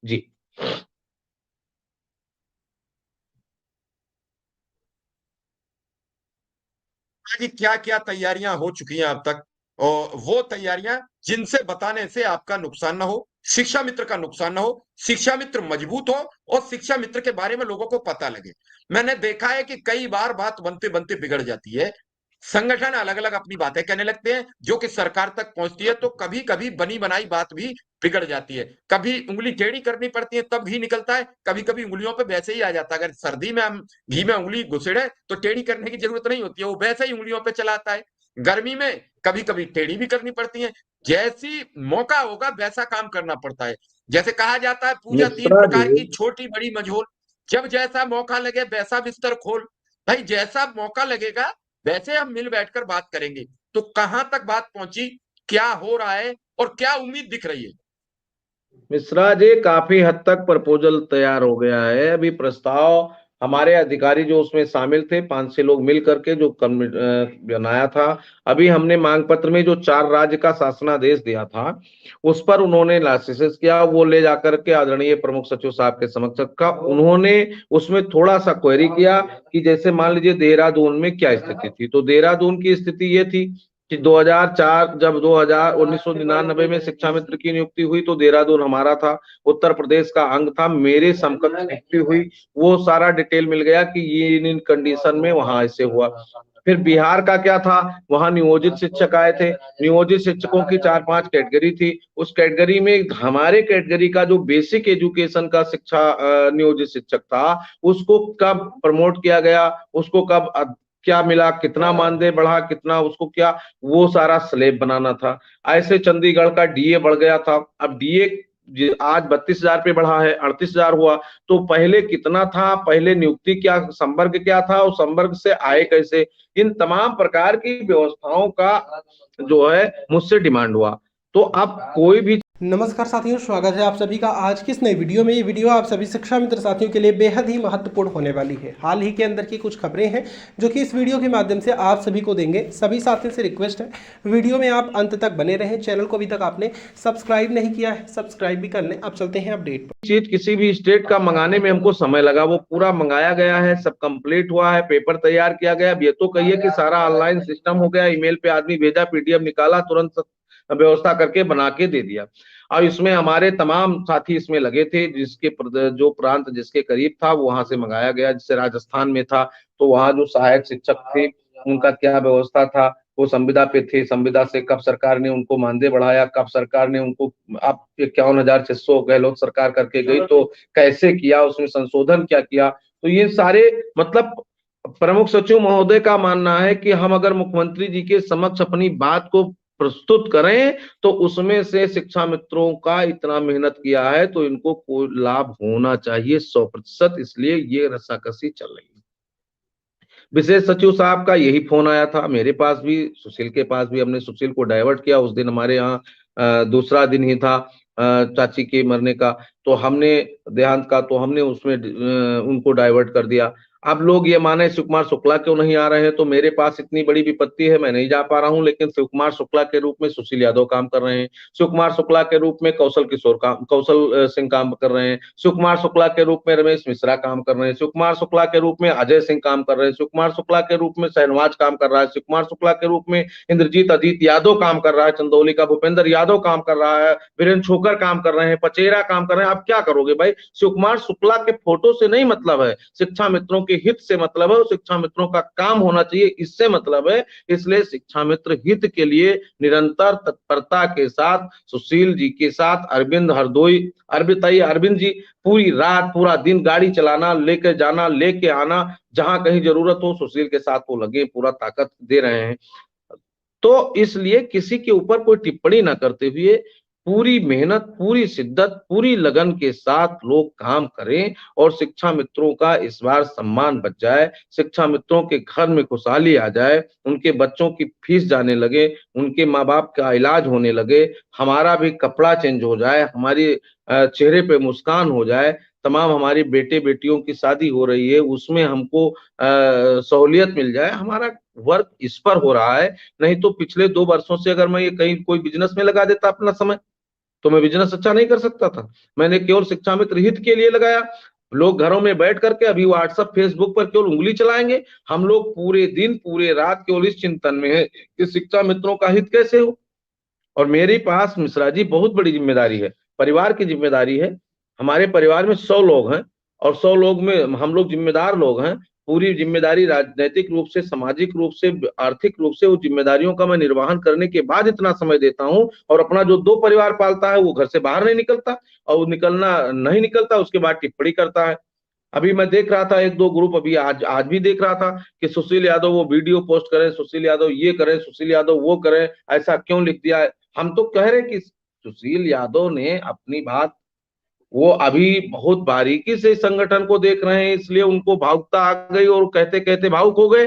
जी। कि क्या क्या तैयारियां हो चुकी हैं अब तक, और वो तैयारियां जिनसे बताने से आपका नुकसान ना हो, शिक्षा मित्र का नुकसान ना हो, शिक्षा मित्र मजबूत हो और शिक्षा मित्र के बारे में लोगों को पता लगे। मैंने देखा है कि कई बार बात बनते बनते बिगड़ जाती है, संगठन अलग अलग अपनी बातें कहने लगते हैं जो कि सरकार तक पहुंचती है, तो कभी कभी बनी बनाई बात भी बिगड़ जाती है। कभी उंगली टेढ़ी करनी पड़ती है तब भी निकलता है, कभी कभी उंगलियों पे वैसे ही आ जाता है। अगर सर्दी में हम घी में उंगली घुसेड़े तो टेढ़ी करने की जरूरत नहीं होती है, वो वैसे ही उंगलियों पे चलाता है। गर्मी में कभी कभी टेढ़ी भी करनी पड़ती है, जैसी मौका होगा वैसा काम करना पड़ता है। जैसे कहा जाता है पूजा तीन मिश्रा जी, प्रकार की, छोटी बड़ी मझोल। जब जैसा मौका लगे वैसा बिस्तर खोल। भाई जैसा मौका लगेगा वैसे हम मिल बैठकर बात करेंगे। तो कहां तक बात पहुंची, क्या हो रहा है और क्या उम्मीद दिख रही है? मिश्रा जी, काफी हद तक प्रपोजल तैयार हो गया है। अभी प्रस्ताव हमारे अधिकारी जो उसमें शामिल थे, 5-6 लोग मिल करके जो बनाया था। अभी हमने मांग पत्र में जो 4 राज्य का शासनादेश दिया था, उस पर उन्होंने लाइसेंस किया, वो ले जाकर के आदरणीय प्रमुख सचिव साहब के समक्ष रखा। उन्होंने उसमें थोड़ा सा क्वेरी किया कि जैसे मान लीजिए देहरादून में क्या स्थिति थी, तो देहरादून की स्थिति ये थी कि 2004 जब 1999 में शिक्षा मित्र की नियुक्ति हुई तो देहरादून हमारा था, उत्तर प्रदेश का अंग था, मेरे समकक्ष नियुक्ति हुई। वो सारा डिटेल मिल गया कि ये इन कंडीशन में वहां ऐसे हुआ। फिर बिहार का क्या था, वहां नियोजित शिक्षक आए थे। नियोजित शिक्षकों की 4-5 कैटेगरी थी। उस कैटेगरी में हमारे कैटेगरी का जो बेसिक एजुकेशन का शिक्षा नियोजित शिक्षक था, उसको कब प्रमोट किया गया, उसको कब क्या मिला, कितना मानदेय बढ़ा, कितना उसको क्या, वो सारा स्लेब बनाना था। ऐसे चंडीगढ़ का डीए बढ़ गया था। अब डीए आज 32,000 पे बढ़ा है, 38,000 हुआ। तो पहले कितना था, पहले नियुक्ति क्या, संवर्ग क्या था, और संवर्ग से आए कैसे, इन तमाम प्रकार की व्यवस्थाओं का जो है मुझसे डिमांड हुआ। तो अब कोई भी नमस्कार साथियों, स्वागत है आप सभी का आज की इस नई वीडियो में। ये वीडियो आप सभी शिक्षा मित्र साथियों के लिए बेहद ही महत्वपूर्ण होने वाली है। हाल ही के अंदर की कुछ खबरें हैं जो कि इस वीडियो के माध्यम से आप सभी को देंगे। सभी साथियों से रिक्वेस्ट है वीडियो में आप अंत तक बने रहें। चैनल को अभी तक आपने सब्सक्राइब नहीं किया है, सब्सक्राइब भी कर लें। अब चलते हैं अपडेट पर। चीज किसी भी स्टेट का मंगाने में हमको समय लगा, वो पूरा मंगाया गया है, सब कंप्लीट हुआ है, पेपर तैयार किया गया। अब ये तो कहिए कि सारा ऑनलाइन सिस्टम हो गया, ईमेल पे आदमी भेजा, पीडीएफ निकाला, तुरंत व्यवस्था करके बना के दे दिया। और इसमें हमारे तमाम साथी इसमें लगे थे, जो प्रांत जिसके करीब था वो वहां से मंगाया गया। जैसे राजस्थान में था तो वहां जो सहायक शिक्षक थे उनका क्या व्यवस्था था, वो संविदा पे थे, संविदा से कब सरकार ने उनको मानदेय बढ़ाया, कब सरकार ने उनको आप 51,600 गहलोत सरकार करके गई तो कैसे किया, उसमें संशोधन क्या किया। तो ये सारे मतलब प्रमुख सचिव महोदय का मानना है कि हम अगर मुख्यमंत्री जी के समक्ष अपनी बात को प्रस्तुत करें तो उसमें से शिक्षा मित्रों का इतना मेहनत किया है तो इनको कोई लाभ होना चाहिए 100%, इसलिए ये रस्साकसी चल रही है। विशेष सचिव साहब का यही फोन आया था मेरे पास भी, सुशील के पास भी। हमने सुशील को डाइवर्ट किया। उस दिन हमारे यहाँ दूसरा दिन ही था चाची के मरने का, तो हमने देहांत का, तो हमने उसमें उनको डाइवर्ट कर दिया। अब लोग ये माने शिव कुमार शुक्ला क्यों नहीं आ रहे हैं, तो मेरे पास इतनी बड़ी विपत्ति है, मैं नहीं जा पा रहा हूं। लेकिन शिव कुमार शुक्ला के रूप में सुशील यादव काम कर रहे हैं, शिव कुमार शुक्ला के रूप में कौशल सिंह काम कर रहे हैं, शिव कुमार शुक्ला के रूप में रमेश मिश्रा काम कर रहे हैं, शिव कुमार शुक्ला के रूप में अजय सिंह काम कर रहे हैं, शिव कुमार शुक्ला के रूप में शहनवाज काम कर रहा है, शिव कुमार शुक्ला के रूप में इंद्रजीत अजीत यादव काम कर रहा है, चंदौली का भूपेंद्र यादव काम कर रहा है, वीरेंद्र छोकर काम कर रहे हैं, पचेरा काम कर रहे हैं। आप क्या करोगे भाई, शिव कुमार शुक्ला के फोटो से नहीं मतलब है, शिक्षा मित्रों के हित से मतलब है, शिक्षा मित्रों का काम होना चाहिए, इससे मतलब है। इसलिए शिक्षा मित्र हित के लिए निरंतर तत्परता के साथ सुशील जी के साथ अरविंद हरदोई, अरविंद जी पूरी रात पूरा दिन गाड़ी चलाना, लेके जाना, लेके आना, जहां कहीं जरूरत हो सुशील के साथ वो लगे, पूरा ताकत दे रहे हैं। तो इसलिए किसी के ऊपर कोई टिप्पणी ना करते हुए पूरी मेहनत, पूरी शिद्दत, पूरी लगन के साथ लोग काम करें और शिक्षा मित्रों का इस बार सम्मान बच जाए, शिक्षा मित्रों के घर में खुशहाली आ जाए, उनके बच्चों की फीस जाने लगे, उनके माँ बाप का इलाज होने लगे, हमारा भी कपड़ा चेंज हो जाए, हमारी चेहरे पे मुस्कान हो जाए, तमाम हमारी बेटे बेटियों की शादी हो रही है उसमें हमको सहूलियत मिल जाए। हमारा वर्क इस पर हो रहा है। नहीं तो पिछले 2 वर्षों से अगर मैं ये कहीं कोई बिजनेस में लगा देता अपना समय, तो मैं बिजनेस अच्छा नहीं कर सकता था? मैंने केवल शिक्षा मित्र हित के लिए लगाया। लोग घरों में बैठ करके अभी व्हाट्सएप फेसबुक पर केवल उंगली चलाएंगे। हम लोग पूरे दिन पूरे रात केवल इस चिंतन में है कि शिक्षा मित्रों का हित कैसे हो। और मेरे पास मिश्रा जी बहुत बड़ी जिम्मेदारी है, परिवार की जिम्मेदारी है। हमारे परिवार में 100 लोग हैं और 100 लोग में हम लोग जिम्मेदार लोग हैं। पूरी जिम्मेदारी राजनैतिक रूप से, सामाजिक रूप से, आर्थिक रूप से, उस जिम्मेदारियों का मैं निर्वहन करने के बाद इतना समय देता हूं। और अपना जो 2 परिवार पालता है वो घर से बाहर नहीं निकलता, और वो निकलना नहीं निकलता उसके बाद टिप्पणी करता है। अभी मैं देख रहा था 1-2 ग्रुप, अभी आज भी देख रहा था कि सुशील यादव वो वीडियो पोस्ट करें, सुशील यादव ये करें, सुशील यादव वो करें, ऐसा क्यों लिख दिया है। हम तो कह रहे कि सुशील यादव ने अपनी बात, वो अभी बहुत बारीकी से संगठन को देख रहे हैं, इसलिए उनको भावुकता आ गई और कहते कहते भावुक हो गए।